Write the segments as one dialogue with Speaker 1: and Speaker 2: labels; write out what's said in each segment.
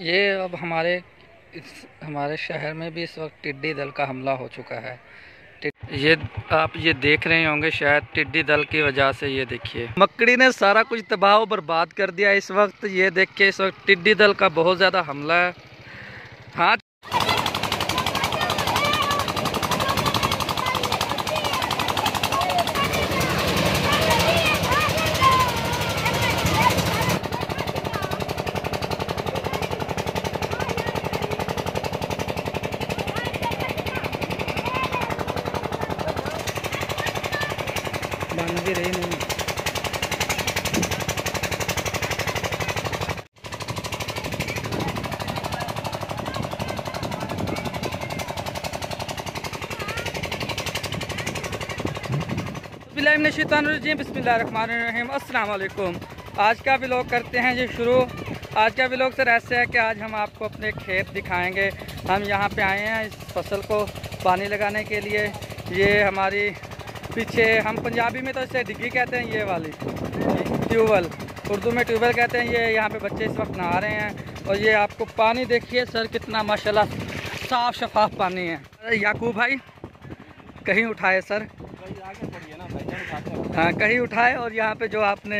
Speaker 1: ये अब हमारे शहर में भी इस वक्त टिड्डी दल का हमला हो चुका है। ये आप ये देख रहे होंगे शायद टिड्डी दल की वजह से। ये देखिए मकड़ी ने सारा कुछ तबाह और बर्बाद कर दिया इस वक्त। ये देखिए इस वक्त टिड्डी दल का बहुत ज़्यादा हमला है। हाँ बन भी रही नहीं। बिस्मिल्लाहिर्रहमानिर्रहीम। अस्सलाम वालेकुम। आज का व्लॉग करते हैं जी शुरू। आज का व्लॉग सर ऐसे है कि आज हम आपको अपने खेत दिखाएंगे। हम यहाँ पे आए हैं इस फसल को पानी लगाने के लिए। ये हमारी पीछे, हम पंजाबी में तो इसे डिग्गी कहते हैं, ये वाली ट्यूबवेल, उर्दू में ट्यूबवेल कहते हैं। ये यहाँ पे बच्चे इस वक्त नहा रहे हैं और ये आपको पानी देखिए सर कितना माशाल्लाह साफ़ शफाफ पानी है। याकूब भाई कहीं उठाए सर, हाँ कहीं उठाए। और यहाँ पे जो आपने,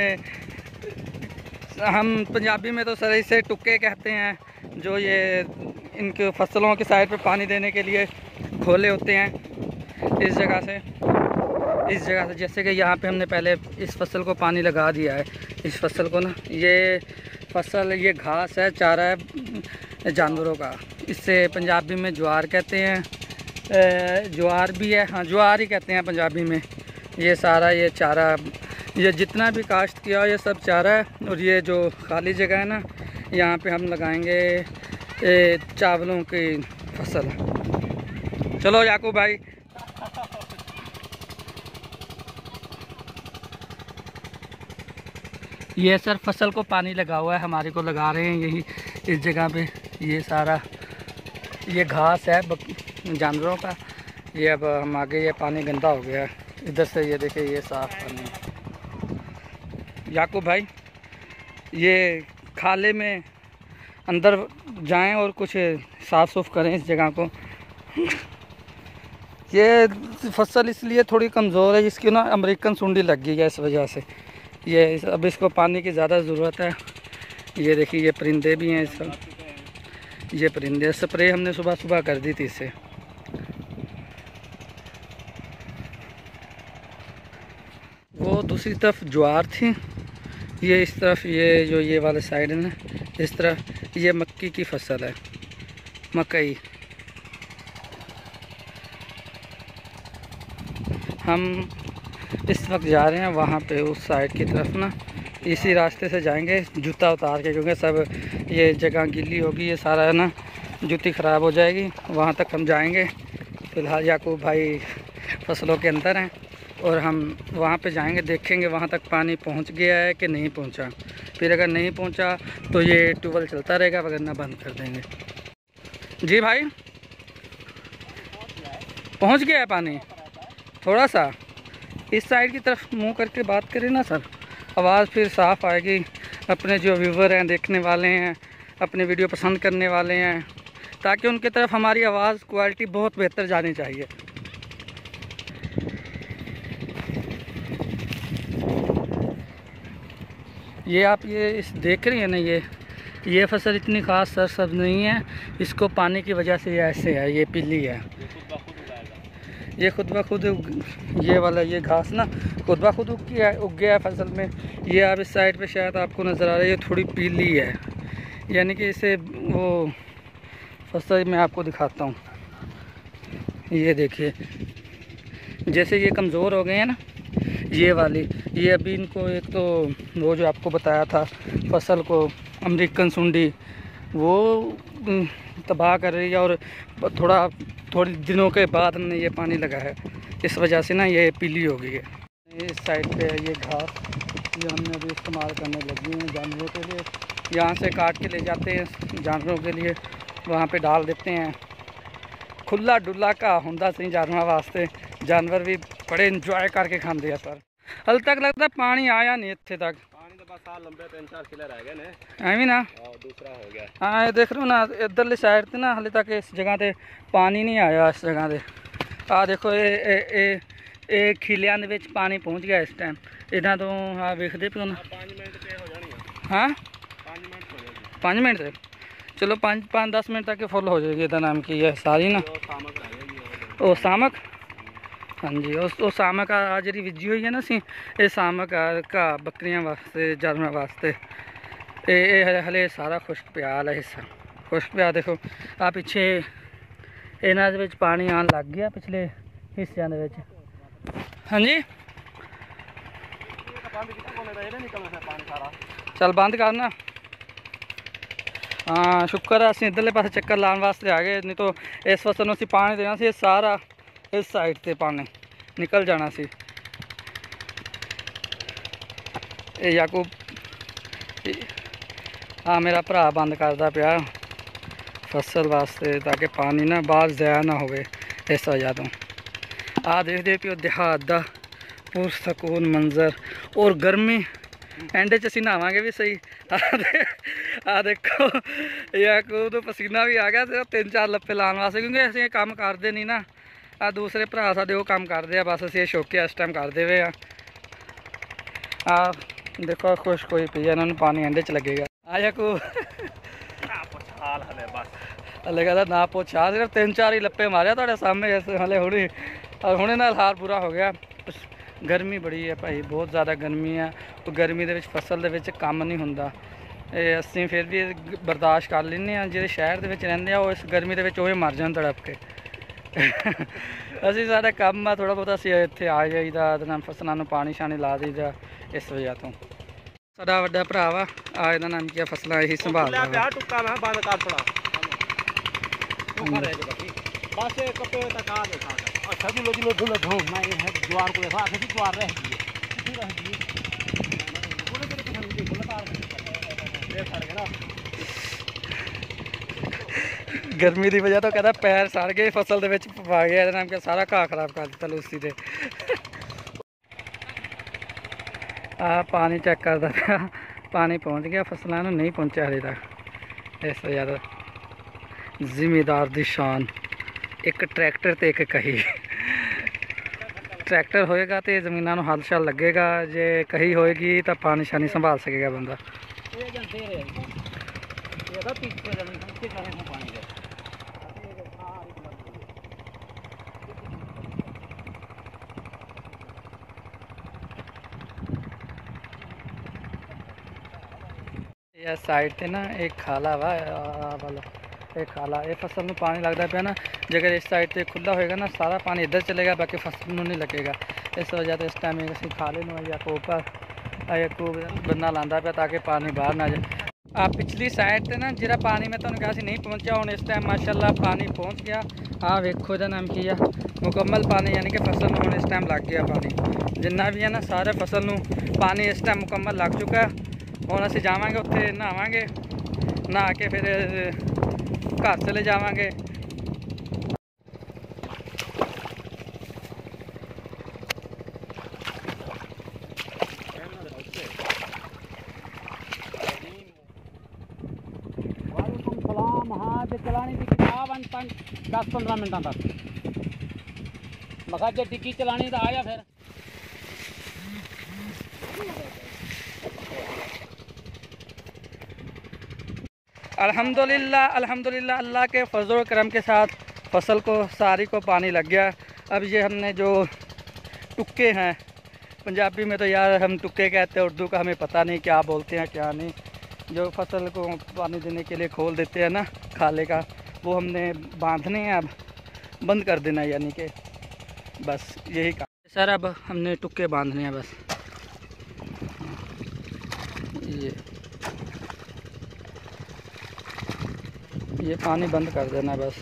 Speaker 1: हम पंजाबी में तो सर इसे टुक्के कहते हैं, जो ये इनके फसलों की साइड पे पानी देने के लिए खोले होते हैं इस जगह से। जैसे कि यहाँ पे हमने पहले इस फसल को पानी लगा दिया है। इस फसल को ना, ये फसल, ये घास है, चारा है जानवरों का। इससे पंजाबी में ज्वार कहते हैं, ज्वार भी है, हाँ ज्वार ही कहते हैं पंजाबी में। ये सारा ये चारा, ये जितना भी काश्त किया ये सब चारा है। और ये जो खाली जगह है ना, यहाँ पे हम लगाएंगे चावलों की फसल। चलो याकूब भाई। ये सर फसल को पानी लगा हुआ है, हमारे को लगा रहे हैं यही इस जगह पे। ये सारा ये घास है जानवरों का। ये अब हम आगे, ये पानी गंदा हो गया इधर से, ये देखिए ये साफ पानी। याकूब भाई ये खाले में अंदर जाएं और कुछ साफ़ सुफ करें इस जगह को। ये फसल इसलिए थोड़ी कमज़ोर है, इसकी ना अमेरिकन सुंडी लग गई है, इस वजह से ये अब इसको पानी की ज़्यादा ज़रूरत है। ये देखिए ये परिंदे भी हैं इसका, ये परिंदे, स्प्रे हमने सुबह सुबह कर दी थी इससे। वो दूसरी तरफ ज्वार थी, ये इस तरफ, ये जो ये वाले साइड है ना, इस तरफ ये मक्की की फसल है, मकई। हम इस वक्त जा रहे हैं वहाँ पे उस साइड की तरफ ना, इसी रास्ते से जाएंगे जूता उतार के, क्योंकि सब ये जगह गीली होगी, ये सारा है ना जूती ख़राब हो जाएगी। वहाँ तक हम जाएंगे। फ़िलहाल याकूब भाई फसलों के अंदर हैं और हम वहाँ पे जाएंगे, देखेंगे वहाँ तक पानी पहुँच गया है कि नहीं पहुँचा। फिर अगर नहीं पहुँचा तो ये ट्यूबवेल चलता रहेगा, वरना बंद कर देंगे। जी भाई पहुँच गया है पानी थोड़ा सा। इस साइड की तरफ मुंह करके बात करें ना सर, आवाज़ फिर साफ़ आएगी। अपने जो व्यूवर हैं, देखने वाले हैं, अपने वीडियो पसंद करने वाले हैं, ताकि उनकी तरफ हमारी आवाज़ क्वालिटी बहुत बेहतर जानी चाहिए। ये आप ये इस देख रही हैं ना, ये फसल इतनी ख़ास सर सब नहीं है। इसको पानी की वजह से ये ऐसे है, ये पीली है। ये खुद ब खुद ये वाला ये घास ना खुद ब खुद उग गया है फसल में। ये आप इस साइड पे शायद आपको नज़र आ रहा है, ये थोड़ी पीली है, यानी कि इसे वो फसल मैं आपको दिखाता हूँ। ये देखिए जैसे ये कमज़ोर हो गए हैं ना, ये वाली, ये अभी इनको एक तो वो जो आपको बताया था फसल को अमेरिकन सुंडी, वो तबाह कर रही है। और थोड़ी दिनों के बाद हमने ये पानी लगा है, इस वजह से ना ये पीली हो गई है। इस साइड पे ये घास, ये हमने अभी इस्तेमाल करने लगी हैं जानवरों के लिए। यहाँ से काट के ले जाते हैं जानवरों के लिए, वहाँ पे डाल देते हैं। खुला डुला का होंदा सही जानवर वास्ते, जानवर भी बड़े इंजॉय करके खाते हैं सर। हल तक लगता पानी आया नहीं इत्थे तक।
Speaker 2: साल लंबे 3-4 किले रह गए ने
Speaker 1: ਐਵੇਂ ਨਾ
Speaker 2: दूसरा हो गया।
Speaker 1: हाँ देख लो ना इधरली साइड ਤੇ ना हाले तक इस जगह ਤੇ पानी नहीं आया इस जगह ਤੇ ਆ देखो ਇਹ ਖਿਲਿਆਂ ਦੇ ਵਿੱਚ ਪਾਣੀ ਪਹੁੰਚ ਗਿਆ ਇਸ ਟਾਈਮ ਇਹਨਾਂ ਤੋਂ ਆ ਵੇਖਦੇ ਪਿਓ ਨਾ
Speaker 2: 5 ਮਿੰਟ ਤੇ ਹੋ ਜਾਣੀ
Speaker 1: ਹਾਂ
Speaker 2: 5 ਮਿੰਟ ਹੋ ਜਾਏਗੀ
Speaker 1: 5 ਮਿੰਟ ਤੇ ਚਲੋ 5-10 ਮਿੰਟ ਤੱਕ ਫੁੱਲ ਹੋ ਜਾਏਗੀ। ਇਹਦਾ ਨਾਮ ਕੀ ਹੈ ਸਾਰੀ ਨਾ ਉਹ ਸਾਮਕ ਹਾਂਜੀ ਉਹ ਸਾਮਕ ਆ ਜਿਹੜੀ ਵਿਜੀ ਹੋਈ ਹੈ ਨਾ ਅਸੀਂ ਇਹ ਸਾਮਕ ਆ ਘਾਹ ਬੱਕਰੀਆਂ ਵਾਸਤੇ ਜਾਨਵਰਾਂ ਵਾਸਤੇ ਇਹ ਹਲੇ ਸਾਰਾ ਖੁਸ਼ਕ ਪਿਆ ਵਾਲਾ ਹਿੱਸਾ ਖੁਸ਼ਕ ਪਿਆ। ਦੇਖੋ ਆ ਪਿੱਛੇ ਇਹਨਾਂ ਦੇ ਵਿੱਚ ਪਾਣੀ ਆਉਣ ਲੱਗ ਗਿਆ ਪਿਛਲੇ ਹਿੱਸਿਆਂ ਦੇ ਵਿੱਚ ਹਾਂਜੀ ਚੱਲ ਬੰਦ ਕਰਨਾ। हाँ शुक्र है असं इधरले पासे चक्कर लाने वास्ते आ गए नहीं तो इस फसल में पानी देना सी सारा इस साइड से पानी निकल जाना सी। याकूब हाँ मेरा भरा बंद करता पिया फसल वास्ते ताकि पानी ना बाहर ज़ाया ना हो इस वजह तो आ देखते पियो देहात का पुरसकून मंजर और गर्मी एंड च असीं नहावांगे भी सही। आ देखो याकूब तो पसीना भी आ गया 3-4 लप्पे लाने वास्ते क्योंकि असीं काम करते नहीं ना आ दूसरे भरा साडे वो काम करते हैं बस असीं शौके इस टाइम करते हुए आ देखो खुश कोई पी है इन्होंने पानी एंड च लगेगा। आ याकूब हले कहता ना पुछ आ सिर्फ 3-4 ही लप्पे मारे तुहाडे सामने हले हुणे नाल हाल पूरा हो गया। गर्मी बड़ी है भाई बहुत ज़्यादा गर्मी है तो गर्मी के फसल के काम नहीं होंदा असीं फिर भी बर्दाश्त कर लें जो शहर के रहिंदे आ इस गर्मी के मर जान तड़प के असीं साडा काम आ थोड़ा बहुत असीं इत्थे आ जाईदा नाम फसलों में पानी शानी ला दईदा इस वजह तो साडा वड्डा भरा वा आ इहदा नाम की फसलां यही संभालदा
Speaker 2: बस कपे तक आ देखा अच्छा भी लोग धुल धो मैं है द्वार को देखा आखिर द्वार रह गई रह गई बोले तेरे को हम बोला तार देख सड़ गया
Speaker 1: गर्मी की वजह तो कहता पैर सड़ गए फसल के पा गया नाम क्या सारा घाह खराब कर दिता लूसी से आ पानी चेक करता पाया पानी पहुँच गया फसलों नहीं पहुँचा हाले तक इस वजह तो जिमीदार दी शान एक ट्रैक्टर ते एक कही ट्रैक्टर होएगा तो जमीनों हल शल लगेगा जे कही होएगी तो पानी शानी संभाल सकेगा बंदा। यह साइड से ना एक खाला वा वाला एक खाला ये फसल में पानी लगता पाया ना जगह इस साइड से खुला होएगा ना सारा पानी इधर चलेगा बाकी फसल में नहीं लगेगा इस वजह से इस टाइम असीं खाले में याकूब बन्ना लांदा पाया ताकि पानी बाहर ना जाए। आप पिछली साइड से ना जिहड़ा पानी मैं तुहानूं कहा सी नहीं पहुँचा हुण इस टाइम माशाअल्लाह पानी पहुँच गया। हाँ वेखो इहदा नाम की है मुकम्मल पानी यानी कि फसल में हुण इस टाइम लग गया पानी जिन्ना भी है ना सारे फसल में पानी इस टाइम मुकम्मल लग चुका। हुण असीं जावांगे उत्थे नहावांगे नहा के फिर घर चले जावांगे।
Speaker 2: चलाने की किताब 10-15 मिनट तक मखा जो टिक्की चलानी तो आया फिर
Speaker 1: अल्हम्दुलिल्लाह अल्हम्दुलिल्लाह अल्लाह के फजल व करम के साथ फसल को सारी को पानी लग गया। अब ये हमने जो टुक्के हैं पंजाबी में तो यार हम टुक्के कहते हैं उर्दू का हमें पता नहीं क्या बोलते हैं क्या नहीं जो फसल को पानी देने के लिए खोल देते हैं ना खाले का वो हमने बांधने हैं अब बंद कर देना यानी कि बस यही काम सर। अब हमने टुक्के बांधने हैं बस ये पानी बंद कर देना बस।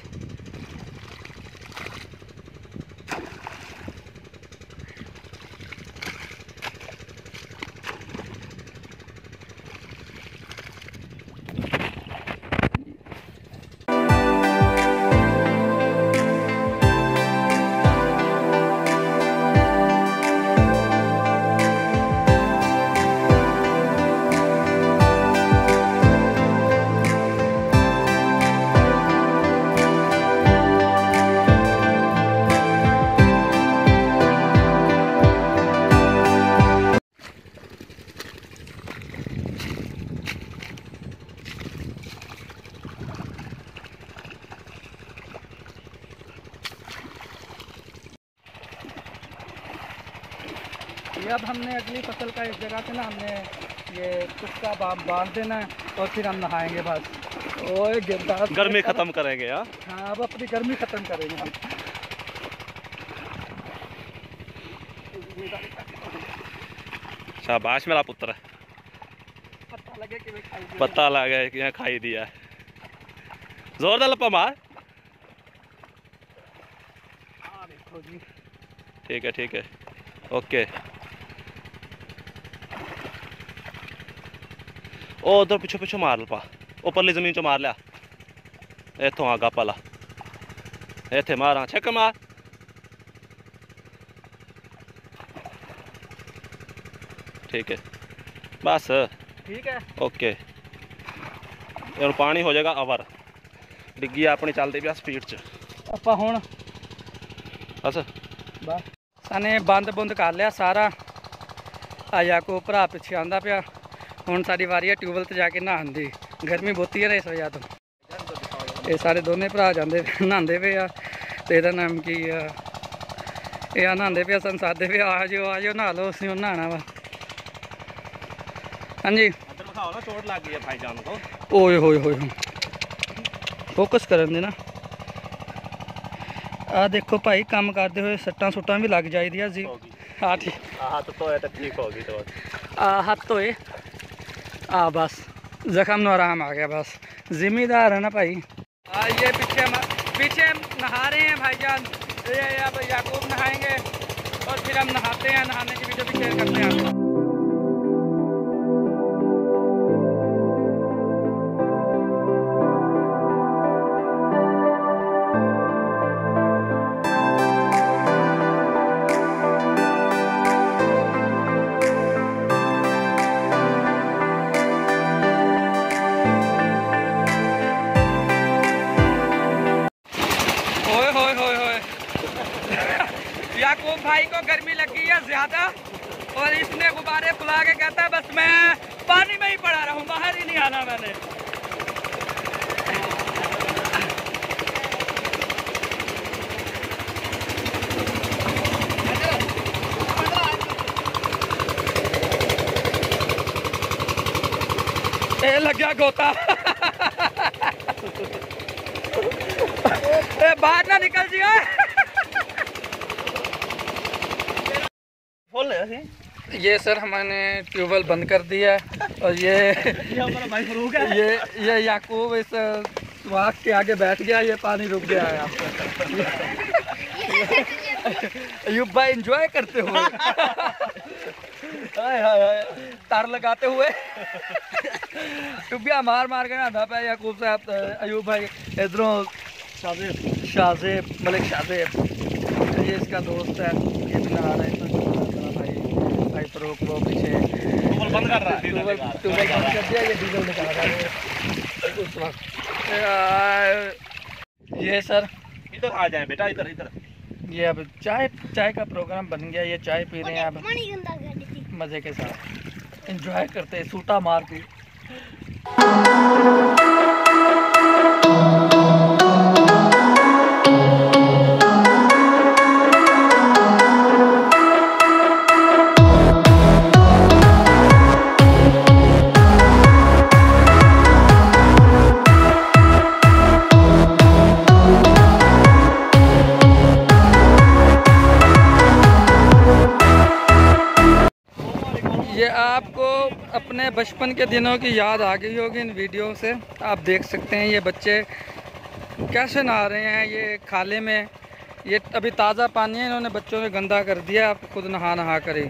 Speaker 1: अब हमने अगली फसल का इस जगह से ना हमने ये कुत्ता बांध देना है और फिर हम नहाएंगे बस। ओए
Speaker 2: गर्मी ख़त्म करेंगे यार।
Speaker 1: हाँ, अब अपनी गर्मी ख़त्म करेंगे हम।
Speaker 2: शाबाश मेरा पुत्र, पता लगे कि यहाँ खाई दिया। जोरदार लपा मार। ठीक है ठीक है, ओके। ओ उधर पिछो पिछो मार लपा, ऊपरली जमीन चो मार लिया। इथों आ गप वाला, इथे मारा छक मार। ठीक है बस,
Speaker 1: ठीक है,
Speaker 2: ओके। और पानी हो जाएगा अवर, डिग्गी अपनी चलती भी स्पीड च।
Speaker 1: ਆਪਾਂ ਹੁਣ
Speaker 2: बस
Speaker 1: साने बंद बुंद कर लिया सारा। आया को भरा पिछे आंदा पिया। हुण साडी वारी है ट्यूबवेल ते जाके नहान दी। गर्मी बहुती है ना इस वजह तो ये सारे दोने भरा जाते नहाते पे आ। ते इहदा नाम की ये नहाते पे सन सादे पे आ जाओ नहा लो, असीं नहाना वा। हाँ जी,
Speaker 2: चोट लग गई है भाईजान को।
Speaker 1: ओए होए होए फोकस करन देना। आ देखो भाई, काम करते हुए सट्टां सुट्टां भी लग जाइदियां जी। हाँ ठीक,
Speaker 2: हाथ धोए तो ठीक होगी। तो
Speaker 1: हाथ धोए बस जख्म नो आराम आ गया बस। जिम्मेदार है ना भाई। ये पीछे नहा रहे हैं भाईजान। ये अब याकूब नहाएंगे और फिर हम नहाते हैं। नहाने की वीडियो भी शेयर करते हैं आपको। याकूब भाई को गर्मी लगी है ज़्यादा और इसने गुब्बारे फुला के कहता है बस मैं पानी में ही पड़ा रहूं, बाहर ही नहीं आना मैंने। ये लग गया गोता। बाहर ना निकल जिया। ये सर हमने ट्यूबवेल बंद कर दिया और ये याकूब इस वाक के आगे बैठ गया। ये पानी रुक गया है आपका। अयूब भाई एंजॉय करते हुए तार लगाते हुए टुबिया मार मार के नहाता पे याकूब साहब। अयूब भाई इधरों शाहजेब मलिक शाहजेब, ये इसका दोस्त है, ये भी नहा रहा है। भाई फरूक वो पीछे
Speaker 2: बंद कर रहा है,
Speaker 1: ट्यूबवेल बंद कर दिया। ये डीजल निकाल रहा है उस वक्त। ये सर
Speaker 2: इधर आ जाए बेटा, इधर इधर।
Speaker 1: ये अब चाय का प्रोग्राम बन गया। ये चाय पी रहे हैं अब मज़े के साथ, एंजॉय करते हैं सूटा मार के। ये आपको अपने बचपन के दिनों की याद आ गई होगी इन वीडियो से। आप देख सकते हैं ये बच्चे कैसे नहा रहे हैं ये खाले में। ये अभी ताज़ा पानी है, इन्होंने बच्चों ने गंदा कर दिया। आप खुद नहा करें।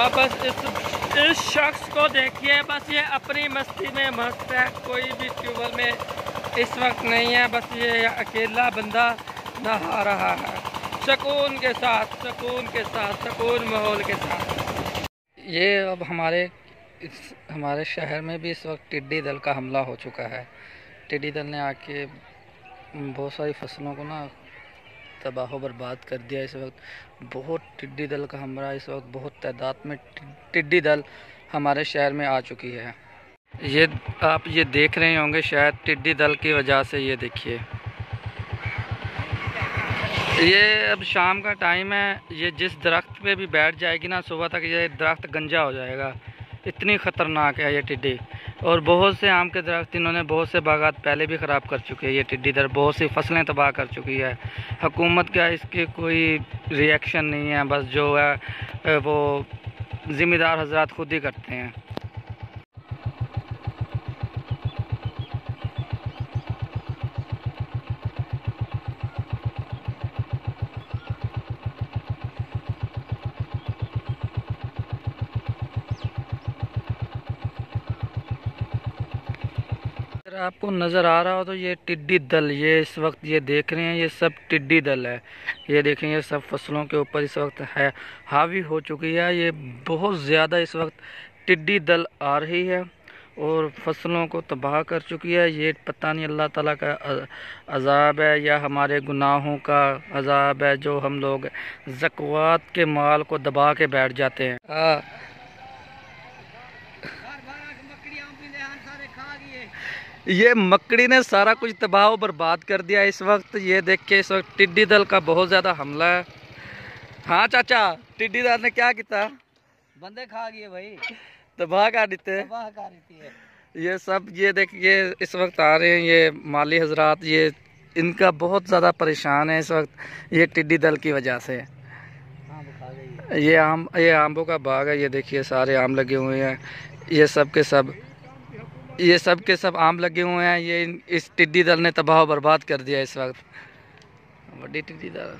Speaker 1: आप बस इस शख्स को देखिए, बस ये अपनी मस्ती में मस्त है, कोई भी ट्यूबवेल में इस वक्त नहीं है, बस ये अकेला बंदा नहा रहा है सुकून के साथ, सुकून के साथ, सुकून माहौल के साथ। ये अब हमारे शहर में भी इस वक्त टिड्डी दल का हमला हो चुका है। टिड्डी दल ने आके बहुत सारी फसलों को ना तबाह बर्बाद कर दिया। इस वक्त बहुत टिड्डी दल का हमला, इस वक्त बहुत तादाद में टिड्डी दल हमारे शहर में आ चुकी है। ये आप ये देख रहे होंगे शायद टिड्डी दल की वजह से। ये देखिए, ये अब शाम का टाइम है, ये जिस दरख्त पे भी बैठ जाएगी ना सुबह तक ये दरख्त गंजा हो जाएगा। इतनी ख़तरनाक है ये टिड्डी। और बहुत से आम के दरख्त इन्होंने बहुत से बागात पहले भी ख़राब कर चुके हैं। ये टिड्डी दल बहुत सी फसलें तबाह कर चुकी है। हुकूमत का इसके कोई रिएक्शन नहीं है, बस जो है वो ज़िम्मेदार हजरात खुद ही करते हैं। अगर आपको नज़र आ रहा हो तो ये टिड्डी दल, ये इस वक्त ये देख रहे हैं, ये सब टिड्डी दल है। ये देखें, ये सब फसलों के ऊपर इस वक्त है हावी हो चुकी है। ये बहुत ज़्यादा इस वक्त टिड्डी दल आ रही है और फसलों को तबाह कर चुकी है। ये पता नहीं अल्लाह ताला का अज़ाब है या हमारे गुनाहों का अज़ाब है, जो हम लोग ज़कात के माल को दबा के बैठ जाते हैं। ये मकड़ी ने सारा कुछ तबाह बर्बाद कर दिया इस वक्त। ये देख के इस वक्त टिड्डी दल का बहुत ज़्यादा हमला है। हाँ चाचा, टिड्डी दल ने क्या किया?
Speaker 2: बंदे खा गए भाई,
Speaker 1: तबाह कर देते। ये सब ये देख, ये इस वक्त आ रहे हैं ये माली हजरात, ये इनका बहुत ज़्यादा परेशान है इस वक्त ये टिड्डी दल की वजह से। ये आमों का बाग है, ये देखिए सारे आम लगे हुए हैं। ये सब के सब आम लगे हुए हैं। ये इस टिड्डी दल ने तबाह बर्बाद कर दिया इस वक्त। बड़ी टिड्डी दल।